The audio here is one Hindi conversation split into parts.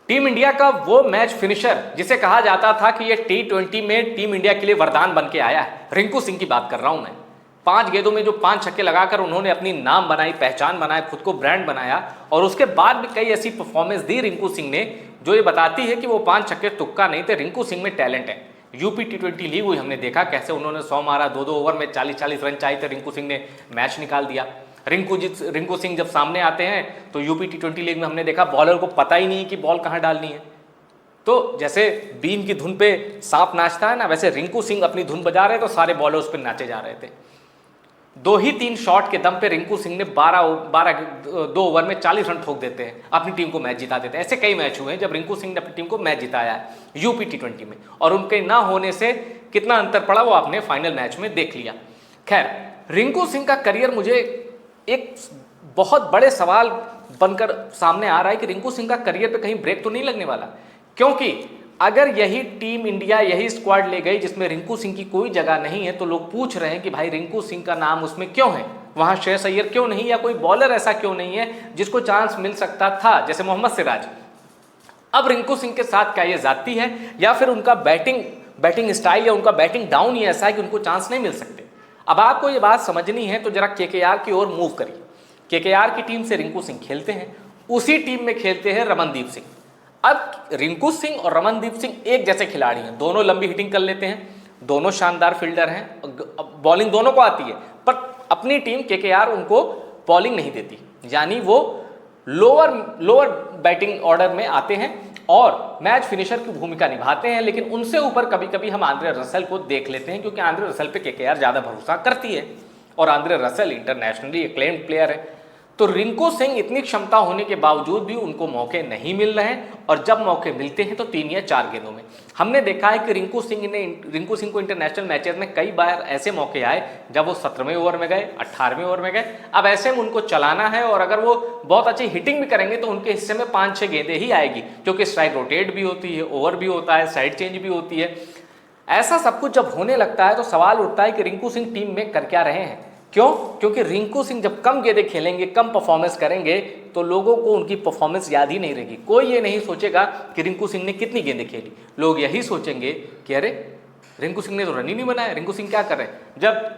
टीम इंडिया का वो मैच फिनिशर जिसे कहा जाता था कि ये T20 में टीम इंडिया के लिए वरदान बन के आया है, रिंकू सिंह की बात कर रहा हूं मैं। 5 गेंदों में जो 5 छक्के लगाकर उन्होंने अपनी नाम बनाई, पहचान बनाई, खुद को ब्रांड बनाया और उसके बाद भी कई ऐसी परफॉर्मेंस दी रिंकू सिंह ने जो ये बताती है कि वो 5 छक्के तुक्का नहीं थे, रिंकू सिंह में टैलेंट है। यूपी T20 लीग हुई, हमने देखा कैसे उन्होंने 100 मारा, 2-2 ओवर में 40-40 रन चाहिए थे, रिंकू सिंह ने मैच निकाल दिया। रिंकू सिंह जब सामने आते हैं तो यूपी T20 लीग में हमने देखा बॉलर को पता ही नहीं कि बॉल कहां डालनी है। तो जैसे बीन की धुन पे सांप नाचता है ना, वैसे रिंकू सिंह अपनी धुन बजा रहे तो सारे बॉलर उस पर नाचे जा रहे थे। 2 ही 3 शॉट के दम पे रिंकू सिंह ने 2 ओवर में 40 रन ठोक देते हैं, अपनी टीम को मैच जिता देते हैं। ऐसे कई मैच हुए हैं जब रिंकू सिंह ने अपनी टीम को मैच जिताया है यूपी T20 में, और उनके ना होने से कितना अंतर पड़ा वो आपने फाइनल मैच में देख लिया। खैर, रिंकू सिंह का करियर मुझे एक बहुत बड़े सवाल बनकर सामने आ रहा है कि रिंकू सिंह का करियर पे कहीं ब्रेक तो नहीं लगने वाला, क्योंकि अगर यही टीम इंडिया, यही स्क्वाड ले गई जिसमें रिंकू सिंह की कोई जगह नहीं है, तो लोग पूछ रहे हैं कि भाई रिंकू सिंह का नाम उसमें क्यों है, वहां श्रेयस अय्यर क्यों नहीं, या कोई बॉलर ऐसा क्यों नहीं है जिसको चांस मिल सकता था, जैसे मोहम्मद सिराज। अब रिंकू सिंह के साथ क्या ये जाती है या फिर उनका बैटिंग स्टाइल या उनका बैटिंग डाउन ही ऐसा है कि उनको चांस नहीं मिल सकते। अब आपको ये बात समझनी है तो जरा केकेआर की ओर मूव करिए। केकेआर की टीम से रिंकू सिंह खेलते हैं, उसी टीम में खेलते हैं रमनदीप सिंह। अब रिंकू सिंह और रमनदीप सिंह एक जैसे खिलाड़ी हैं, दोनों लंबी हिटिंग कर लेते हैं, दोनों शानदार फील्डर हैं, बॉलिंग दोनों को आती है, पर अपनी टीम केकेआर उनको बॉलिंग नहीं देती, यानी वो लोअर बैटिंग ऑर्डर में आते हैं और मैच फिनिशर की भूमिका निभाते हैं। लेकिन उनसे ऊपर कभी कभी हम आंद्रे रसेल को देख लेते हैं, क्योंकि आंद्रे रसेल पे केकेआर ज़्यादा भरोसा करती है और Andre Russell internationally acclaimed player है। तो रिंकू सिंह इतनी क्षमता होने के बावजूद भी उनको मौके नहीं मिल रहे हैं, और जब मौके मिलते हैं तो 3 या 4 गेंदों में। हमने देखा है कि रिंकू सिंह को इंटरनेशनल मैचेस में कई बार ऐसे मौके आए जब वो 17वें ओवर में गए, 18वें ओवर में गए। अब ऐसे में उनको चलाना है, और अगर वो बहुत अच्छी हिटिंग भी करेंगे तो उनके हिस्से में 5-6 गेंदें ही आएगी, क्योंकि स्ट्राइक रोटेट भी होती है, ओवर भी होता है, साइड चेंज भी होती है। ऐसा सब कुछ जब होने लगता है तो सवाल उठता है कि रिंकू सिंह टीम में कर क्या रहे हैं। क्यों? क्योंकि रिंकू सिंह जब कम गेंदें खेलेंगे, कम परफॉर्मेंस करेंगे, तो लोगों को उनकी परफॉर्मेंस याद ही नहीं रहेगी। कोई ये नहीं सोचेगा कि रिंकू सिंह ने कितनी गेंदें खेली, लोग यही सोचेंगे कि अरे रिंकू सिंह ने तो रन ही नहीं बनाया, रिंकू सिंह क्या कर रहे हैं। जब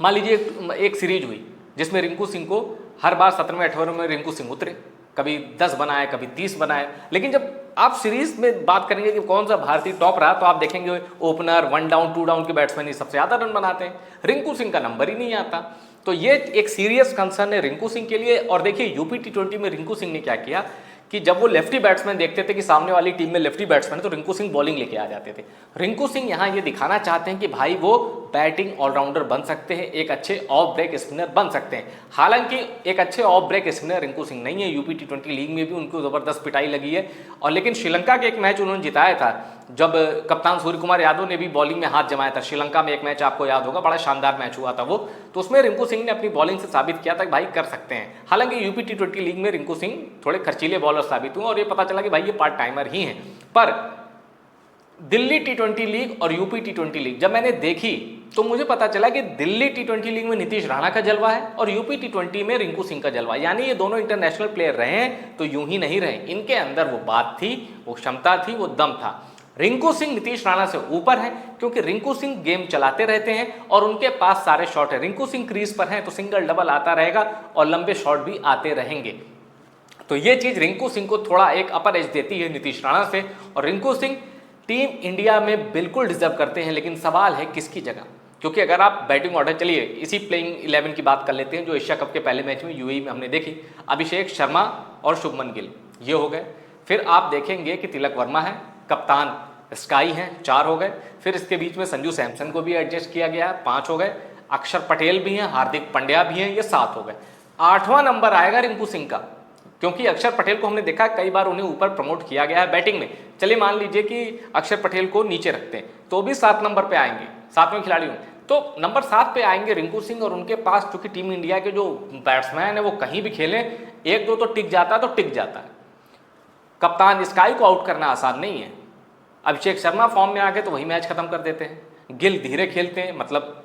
मान लीजिए एक सीरीज हुई जिसमें रिंकू सिंह को हर बार 17वें 18वें में रिंकू सिंह उतरे, कभी 10 बनाए, कभी 30 बनाए, लेकिन जब आप सीरीज में बात करेंगे कि कौन सा भारतीय टॉप रहा, तो आप देखेंगे ओपनर, 1 डाउन 2 डाउन के बैट्समैन ही सबसे ज़्यादा रन बनाते हैं, रिंकू सिंह का नंबर ही नहीं आता। तो ये एक सीरियस कंसर्न है रिंकू सिंह के लिए। और देखिए यूपी T20 में रिंकू सिंह ने क्या किया कि जब वो लेफ्टी बैट्समैन देखते थे कि सामने वाली टीम में लेफ्टी बैट्समैन है, तो रिंकू सिंह बॉलिंग लेके आ जाते थे। रिंकू सिंह यहाँ ये दिखाना चाहते हैं कि भाई वो बैटिंग ऑलराउंडर बन सकते हैं, एक अच्छे ऑफ ब्रेक स्पिनर बन सकते हैं। हालांकि एक अच्छे off break spinner Rinku Singh नहीं है, यूपी T20 लीग में भी उनको ज़बरदस्त पिटाई लगी है। और लेकिन श्रीलंका के एक मैच उन्होंने जिताया था, जब कप्तान सूर्य कुमार यादव ने भी बॉलिंग में हाथ जमाया था। श्रीलंका में एक मैच आपको याद होगा, बड़ा शानदार मैच हुआ था वो, तो उसमें रिंकू सिंह ने अपनी बॉलिंग से साबित किया था कि भाई कर सकते हैं। हालांकि यूपी T20 लीग में रिंकू सिंह थोड़े खर्चीले बॉलर साबित हुए और ये पता चला कि भाई ये पार्ट टाइमर ही हैं। पर दिल्ली T20 लीग और यूपी T20 लीग जब मैंने देखी तो मुझे पता चला कि दिल्ली T20 लीग में नीतीश राणा का जलवा है और यूपी T20 में रिंकू सिंह का जलवा, यानी ये दोनों इंटरनेशनल प्लेयर रहे हैं तो यूं ही नहीं रहे, इनके अंदर वो बात थी, वो क्षमता थी, वो दम था। रिंकू सिंह नीतीश राणा से ऊपर है, क्योंकि रिंकू सिंह गेम चलाते रहते हैं और उनके पास सारे शॉट है। रिंकू सिंह क्रीज पर हैं तो सिंगल डबल आता रहेगा और लंबे शॉट भी आते रहेंगे। तो ये चीज रिंकू सिंह को थोड़ा एक अपर एज देती है नीतीश राणा से, और रिंकू सिंह टीम इंडिया में बिल्कुल डिजर्व करते हैं। लेकिन सवाल है किसकी जगह, क्योंकि अगर आप बैटिंग ऑर्डर, चलिए इसी प्लेइंग 11 की बात कर लेते हैं जो एशिया कप के पहले मैच में यूएई में हमने देखी। अभिषेक शर्मा और शुभमन गिल ये हो गए, फिर आप देखेंगे कि तिलक वर्मा है, कप्तान स्काई हैं, 4 हो गए, फिर इसके बीच में संजू सैमसन को भी एडजस्ट किया गया है, 5 हो गए, अक्षर पटेल भी हैं, हार्दिक पांड्या भी हैं, ये 7 हो गए। 8वां नंबर आएगा रिंकू सिंह का, क्योंकि अक्षर पटेल को हमने देखा कई बार उन्हें ऊपर प्रमोट किया गया है बैटिंग में। चलिए मान लीजिए कि अक्षर पटेल को नीचे रखते हैं तो भी 7 नंबर पे आएंगे, 7वें खिलाड़ी होंगे, तो नंबर 7 पे आएंगे रिंकू सिंह। और उनके पास चूंकि टीम इंडिया के जो बैट्समैन है वो कहीं भी खेलें, 1-2 तो टिक जाता है तो टिक जाता है। कप्तान स्काई को आउट करना आसान नहीं है। अभिषेक शर्मा फॉर्म में आ गए तो वही मैच खत्म कर देते हैं। गिल धीरे खेलते हैं, मतलब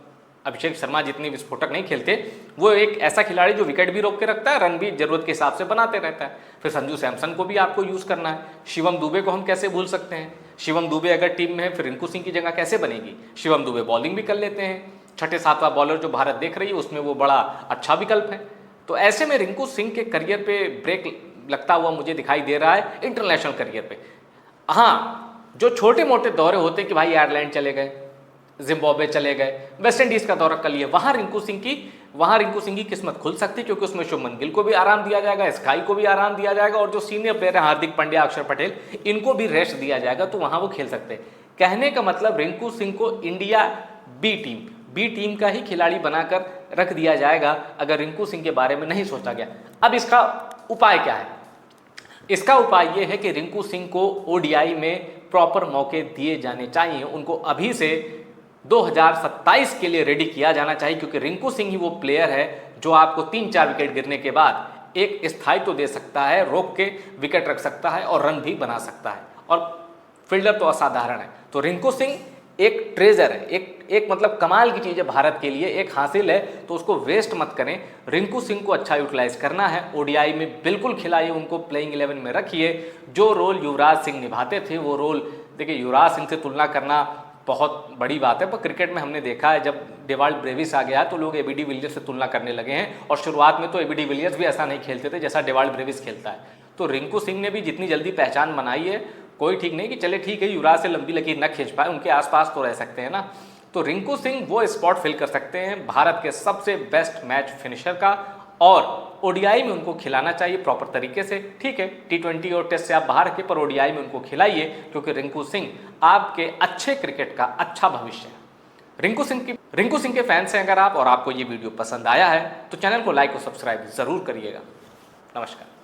अभिषेक शर्मा जितनी विस्फोटक नहीं खेलते, वो एक ऐसा खिलाड़ी जो विकेट भी रोक के रखता है, रन भी जरूरत के हिसाब से बनाते रहता है। फिर संजू सैमसन को भी आपको यूज़ करना है। शिवम दुबे को हम कैसे भूल सकते हैं? शिवम दुबे अगर टीम में है फिर रिंकू सिंह की जगह कैसे बनेगी? शिवम दुबे बॉलिंग भी कर लेते हैं, छठे सातवां बॉलर जो भारत देख रही है उसमें वो बड़ा अच्छा विकल्प है। तो ऐसे में रिंकू सिंह के करियर पे ब्रेक लगता हुआ मुझे दिखाई दे रहा है इंटरनेशनल करियर पे। हाँ, जो छोटे मोटे दौरे होते कि भाई आयरलैंड चले गए, जिम्बाब्वे चले गए, वेस्ट इंडीज का दौरा कर लिया, वहां रिंकू सिंह की किस्मत खुल सकती है, क्योंकि उसमें शुभमन गिल को भी आराम दिया जाएगा, स्काई को भी आराम दिया जाएगा, और जो सीनियर प्लेयर है हार्दिक पांड्या, अक्षर पटेल, इनको भी रेस्ट दिया जाएगा, तो वहां वो खेल सकते हैं। कहने का मतलब रिंकू सिंह को इंडिया बी टीम का ही खिलाड़ी बनाकर रख दिया जाएगा अगर रिंकू सिंह के बारे में नहीं सोचा गया। अब इसका उपाय क्या है? इसका उपाय यह है कि रिंकू सिंह को ओडीआई में प्रॉपर मौके दिए जाने चाहिए। उनको अभी से 2027 के लिए रेडी किया जाना चाहिए, क्योंकि रिंकू सिंह ही वो प्लेयर है जो आपको 3-4 विकेट गिरने के बाद एक स्थायित्व दे सकता है, रोक के विकेट रख सकता है और रन भी बना सकता है, और फील्डर तो असाधारण है। तो रिंकू सिंह एक ट्रेजर है, एक मतलब कमाल की चीज़ है भारत के लिए, एक हासिल है, तो उसको वेस्ट मत करें। रिंकू सिंह को अच्छा यूटिलाइज करना है, ओडीआई में बिल्कुल खिलाइए, उनको प्लेइंग 11 में रखिए। जो रोल युवराज सिंह निभाते थे वो रोल, देखिए युवराज सिंह से तुलना करना बहुत बड़ी बात है, पर क्रिकेट में हमने देखा है जब डेवाल्ड ब्रेविस आ गया तो लोग एबी डिविलियर्स से तुलना करने लगे हैं, और शुरुआत में तो एबी डिविलियर्स भी ऐसा नहीं खेलते थे जैसा डेवाल्ड ब्रेविस खेलता है। तो रिंकू सिंह ने भी जितनी जल्दी पहचान बनाई है, कोई ठीक नहीं कि चले ठीक है युवराज से लंबी लकीर न खींच पाए, उनके आसपास तो रह सकते हैं ना। तो रिंकू सिंह वो स्पॉट फिल कर सकते हैं भारत के सबसे बेस्ट मैच फिनिशर का, और ओडीआई में उनको खिलाना चाहिए प्रॉपर तरीके से। ठीक है, टी20 और टेस्ट से आप बाहर रखिए, पर ओडीआई में उनको खिलाइए, क्योंकि रिंकू सिंह आपके अच्छे क्रिकेट का अच्छा भविष्य है। रिंकू सिंह के फैंस हैं अगर आप, और आपको ये वीडियो पसंद आया है तो चैनल को लाइक और सब्सक्राइब जरूर करिएगा। नमस्कार।